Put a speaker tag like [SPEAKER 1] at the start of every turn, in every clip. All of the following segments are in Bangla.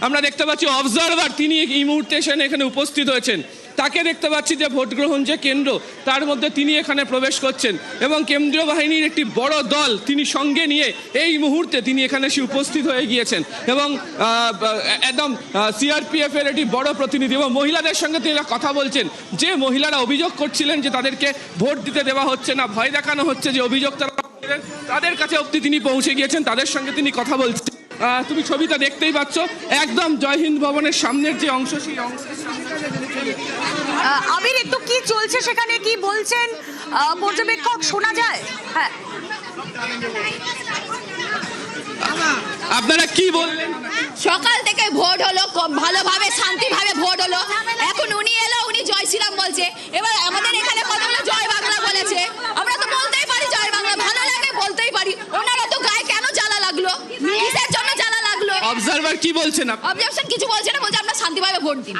[SPEAKER 1] আমরা দেখতে পাচ্ছি অবজারভার তিনি এই মুহূর্তে এখানে উপস্থিত হয়েছেন। তাকে দেখতে পাচ্ছি যে ভোট গ্রহণ যে কেন্দ্র তার মধ্যে তিনি এখানে প্রবেশ করছেন এবং কেন্দ্রীয় বাহিনীর একটি বড় দল তিনি সঙ্গে নিয়ে এই মুহূর্তে তিনি এখানে এসে উপস্থিত হয়ে গিয়েছেন এবং একদম সিআরপিএফ এর একটি বড় প্রতিনিধি এবং মহিলাদের সঙ্গে তিনি কথা বলছেন। যে মহিলারা অভিযোগ করছিলেন যে তাদেরকে ভোট দিতে দেওয়া হচ্ছে না, ভয় দেখানো হচ্ছে, যে অভিযোগ তাদের কাছে অবধি তিনি পৌঁছে গিয়েছেন, তাদের সঙ্গে তিনি কথা বলছেন। তুমি ছবিটা দেখতেই পাচ্ছ, একদম জয় হিন্দ ভবনের সামনের যে অংশ সেই অংশের
[SPEAKER 2] আবির একটু কি চলছে সেখানে, কি বলছেন পর্যবেক্ষক, শোনা যায়? হ্যাঁ,
[SPEAKER 1] আপনারা কি বললেন?
[SPEAKER 3] সকাল থেকে ভোট হলো, ভালোভাবে শান্তিভাবে ভোট হলো। এখন উনি এলো, উনি জয় শ্রীরাম বলছে। এবার আমাদের এখানে কতগুলো জয় বাংলা বলেছে, আমরা তো বলতেই পারি জয় বাংলা, ভালো লাগে বলতেই পারি। ওনারা তো গায়ে কেন জ্বালা লাগলো, কিসের জন্য জ্বালা লাগলো?
[SPEAKER 1] অবজারভার কি বলছেন?
[SPEAKER 3] অবজেকশন কিছু বলছে না, বলছে আমরা শান্তিভাবে ভোট দিই।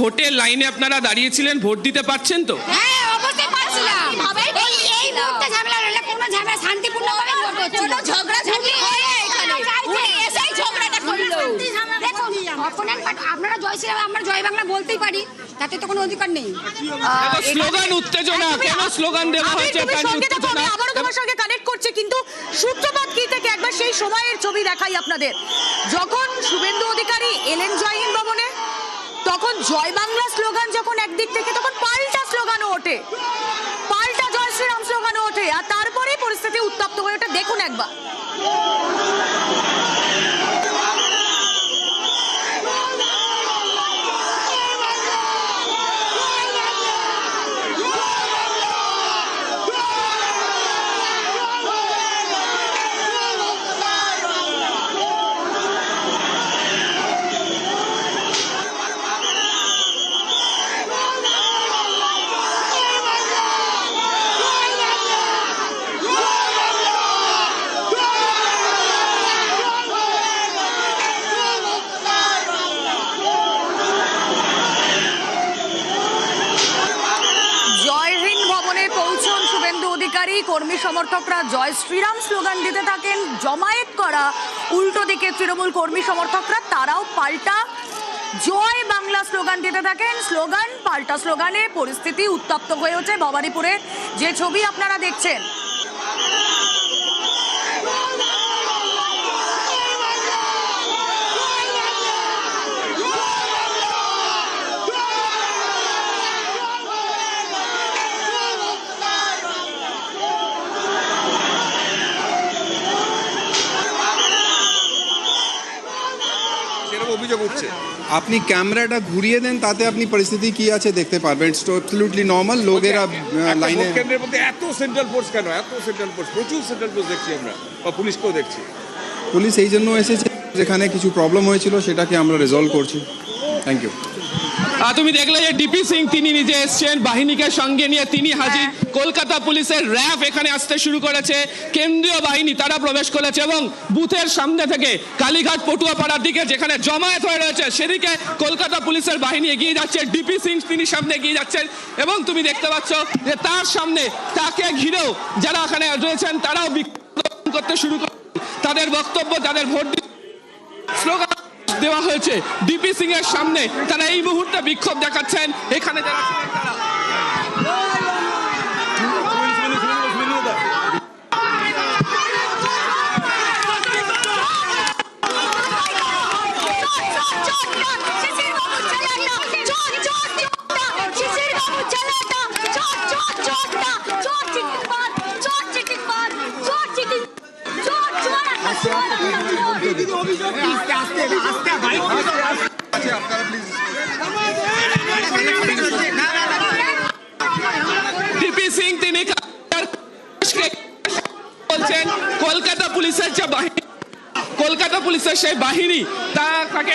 [SPEAKER 1] ভোটের লাইনে আপনারা দাঁড়িয়েছিলেন, ভোট দিতে পারছেন তো?
[SPEAKER 3] হ্যাঁ, অবশ্যই পারছিলাম।
[SPEAKER 4] এই মুহূর্তে ঝামেলা হলে কোনো ঝামেলা শান্তিপূর্ণভাবে ভোট হচ্ছে,
[SPEAKER 3] কোনো ঝগড়া ঝাঁটি হয় না এখানে। উনি এসেই ঝগড়াটা করলো।
[SPEAKER 4] দেখুন অপোনেন্ট আপনারা জয় শ্রীরাম, আমরা জয় বাংলা বলতেই পারি, তাতে তো কোনো অধিকার নেই।
[SPEAKER 1] স্লোগান উত্তেজনা, কেন স্লোগান দেওয়া হচ্ছে?
[SPEAKER 2] আবারও তোমার সঙ্গে কানেক্ট করছে, কিন্তু সূত্রপাত কি থেকে একবার সেই সময়ের ছবি দেখাই আপনাদের। যখন শুভেন্দু অধিকারী এলেন জয় হিন্দ ভবনে, তখন জয় বাংলা স্লোগান যখন একদিক থেকে, তখন পাল্টা স্লোগানও ওঠে, পাল্টা জয় শ্রীরাম স্লোগানও ওঠে, আর তারপরে পরিস্থিতি উত্তপ্ত হয়ে ওঠে। দেখুন একবার। কর্মী সমর্থকরা জয় শ্রীরাম স্লোগান দিতে থাকেন, জমায়েত করা উল্টো দিকে তৃণমূল কর্মী সমর্থকরা তারাও পাল্টা জয় বাংলা স্লোগান দিতে থাকেন। স্লোগান পাল্টা স্লোগানে পরিস্থিতি উত্তপ্ত হয়ে ওঠে। ভবানীপুরে যে ছবি আপনারা দেখছেন,
[SPEAKER 5] অভিযোগ উঠছে। আপনি ক্যামেরাটা ঘুরিয়ে দেন, তাতে আপনি পরিস্থিতি কি আছে দেখতে পারবেন। Absolutely normal. লোকেরা লাইনে,
[SPEAKER 6] কেন্দ্রের মধ্যে এত সেন্ট্রাল ফোর্স কেন? এত সেন্ট্রাল ফোর্স, প্রচুর সেন্ট্রাল ফোর্স দেখছি আমরা, বা পুলিশকেও দেখছি।
[SPEAKER 5] পুলিশ এই জন্য এসেছে, যেখানে কিছু প্রবলেম হয়েছিল সেটাকে আমরা রিজলভ করছি। Thank you.
[SPEAKER 1] তুমি দেখলে যে ডিপি সিং তিনি নিজে এসছেন, বাহিনীকে সঙ্গে নিয়ে তিনি হাজির। কলকাতা পুলিশের র্যাব এখানে আসতে শুরু করেছে, কেন্দ্রীয় বাহিনী তারা প্রবেশ করেছে এবং বুথের সামনে থেকে কালীঘাট পটুয়াপাড়ার দিকে যেখানে জমায়েত হয়ে রয়েছে সেদিকে কলকাতা পুলিশের বাহিনী এগিয়ে যাচ্ছে। ডিপি সিং তিনি সামনে এগিয়ে যাচ্ছেন এবং তুমি দেখতে পাচ্ছ যে তার সামনে তাকে ঘিরেও যারা এখানে রয়েছেন তারাও বিক্ষোভ করতে শুরু করে। তাদের বক্তব্য, তাদের ভোট স্লোগান দেওয়া হয়েছে ডিপি সিং এর সামনে, তারা এই মুহূর্তে বিক্ষোভ দেখাচ্ছেন। এখানে যারা ডিপি সিং তিনি বলছেন কলকাতা পুলিশের যে বাহিনী, কলকাতা পুলিশের সেই বাহিনী তাকে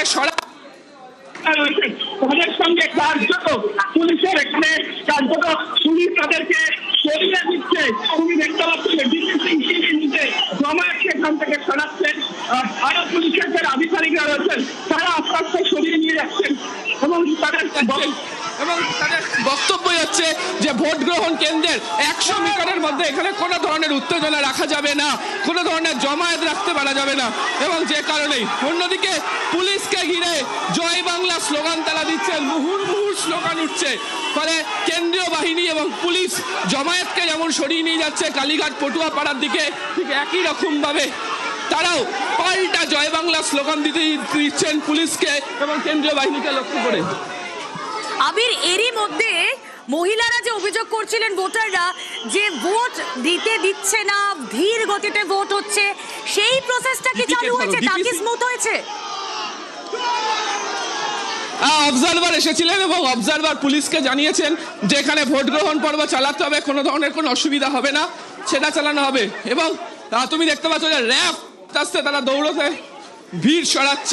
[SPEAKER 7] তাদের সঙ্গে কার্যত পুলিশের এখানে কার্যত পুলিশ তাদেরকে সরিয়ে দিচ্ছে। তুমি দেখতে পাচ্ছ ডিপি সিং নিজে জমায়েতকে এখান থেকে সরাচ্ছেন, আরো পুলিশের যারা আধিকারিকরা রয়েছেন তারা আস্তে আস্তে সরিয়ে নিয়ে যাচ্ছেন এবং তাদের
[SPEAKER 1] এবং তাদের বক্তব্যই হচ্ছে যে ভোট গ্রহণ কেন্দ্রের 100 মিটারের মধ্যে এখানে কোনো ধরনের উত্তেজনা রাখা যাবে না, কোনো ধরনের জমায়েত রাখতে পারা যাবে না, এবং যে কারণেই অন্যদিকে পুলিশকে ঘিরে জয় বাংলা স্লোগান তারা দিচ্ছেন, মুহুর্মুহু স্লোগান উঠছে। ফলে কেন্দ্রীয় বাহিনী এবং পুলিশ জমায়েতকে যেমন সরিয়ে নিয়ে যাচ্ছে কালীঘাট পটুয়া পাড়ার দিকে, ঠিক একই রকম ভাবে তারাও পাল্টা জয় বাংলা স্লোগান দিচ্ছেন পুলিশকে এবং কেন্দ্রীয় বাহিনীকে লক্ষ্য করে।
[SPEAKER 2] আবির, এরই মধ্যে মহিলারা যে অভিযোগ করছিলেন ভোটাররা যে ভোট দিতে দিচ্ছে না, ধীর গতিতে ভোট হচ্ছে, সেই প্রসেসটা কি চালু হয়েছে? তা কি স্মুথ হয়েছে?
[SPEAKER 1] অবজারভার এসেছিলেন এবং অবজারভার পুলিশকে জানিয়েছেন যে এখানে ভোট গ্রহণ পর্ব চালাতে হবে, কোনো ধরনের কোনো অসুবিধা হবে না, সেটা চালানো হবে। এবং তুমি দেখতে পাচ্ছ যে র্যাব আস্তে আস্তে তারা দৌড়তে ভিড় সরাচ্ছে।